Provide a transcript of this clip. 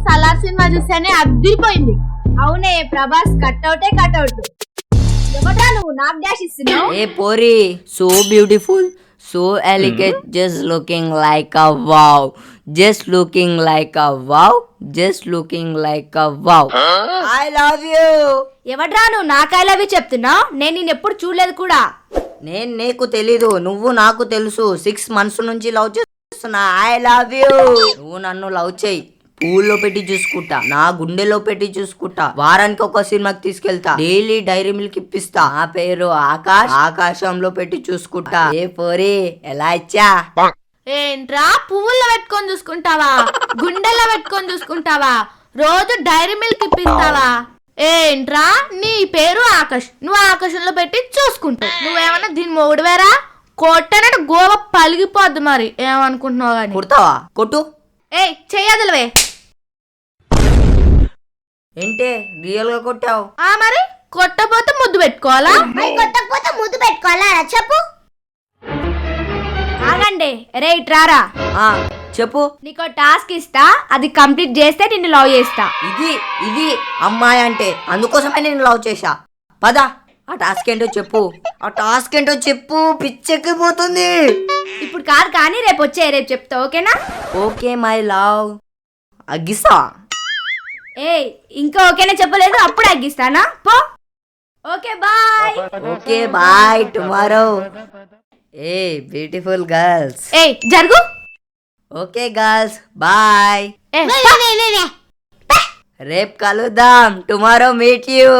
Salaar cinema చూస్తేనే అదిరిపోయింది. అవునే ప్రభాస్ కట్అవుటే కట్అవుట్. ఎవరా నువ్వు నాకు డాష్ ఇస్తున్నావు? ఏ పోరి, so beautiful, so ఎలిగేట్, just looking like a wow, just looking like a wow, just looking like a wow. I love you. ఎవడ్రా నువ్వు నాకు ఐ లవ్ యూ చెప్తున్నావు? నేను నిన్ను ఎప్పుడు చూడలేదు కూడా. నేను నీకు తెలీదు, నువ్వు నాకు తెలుసు. 6 months నుంచి లవ్ చేస్తున్నా. I love you. నువ్వు నన్ను లవ్ చేయి, పూల్లో పెట్టి చూసుకుంటా, నా గుండెలో పెట్టి చూసుకుంటా, వారానికి ఒక సినిమాకి తీసుకెళ్తా, డైలీ డైరీ మిల్క్ ఇప్పిస్తా. నా పేరు ఆకాష్, ఆకాశంలో పెట్టి చూసుకుంటా. ఏ పోరి, ఎలా ఇచ్చా? ఏంట్రా పువ్వుల్లో పెట్టుకొని చూసుకుంటావా, గుండెల్లో పెట్టుకొని చూసుకుంటావా, రోజు డైరీ మిల్క్ ఇప్పిస్తావా? ఏంట్రా నీ పేరు ఆకాష్, నువ్వు ఆకాశంలో పెట్టి చూసుకుంటావు. నువ్వేమన్నా దీని మొగుడువేరా? కొట్టనట్టు గోవ పలిగిపోద్ది. మరి ఏమనుకుంటున్నావు కానీ కుడతావా? కొట్టు. ఏయ్ చెయ్యదులవే. ఏంటే రియల్ గా కొట్టావు? మరి కొట్టపోతే ముద్దు పెట్టుకోవాలా? కొట్టకపోతే ముద్దు పెట్టుకోవాలా చెప్పు. ఆగండి రే ఇట్రారా. ఆ చెప్పు. నీకో టాస్క్ ఇస్తా, అది కంప్లీట్ చేస్తే నిన్ను లవ్ చేస్తా. ఇది అమ్మాయి అంటే, అందుకోసమే నేను లవ్ చేశా. పద, ఆ టాస్క్ ఏంటో చెప్పు. ఆ టాస్క్ ఏంటో చెప్పు, పిచ్చెక్కిపోతుంది. ఇప్పుడు కాదు కానీ రేపు చెప్తా, ఓకేనా? Okay my love. అగ్గిస్తా. ఏ ఇంకా ఓకేనా చెప్పలేదు, అప్పుడు అగ్గిస్తానా పో. Okay bye. Okay bye, tomorrow. ఏ బ్యూటిఫుల్ గర్ల్స్. ఏయ్ జరుగు. Okay girls, bye. ఏ, రేపు కలుద్దాం. Tomorrow meet you.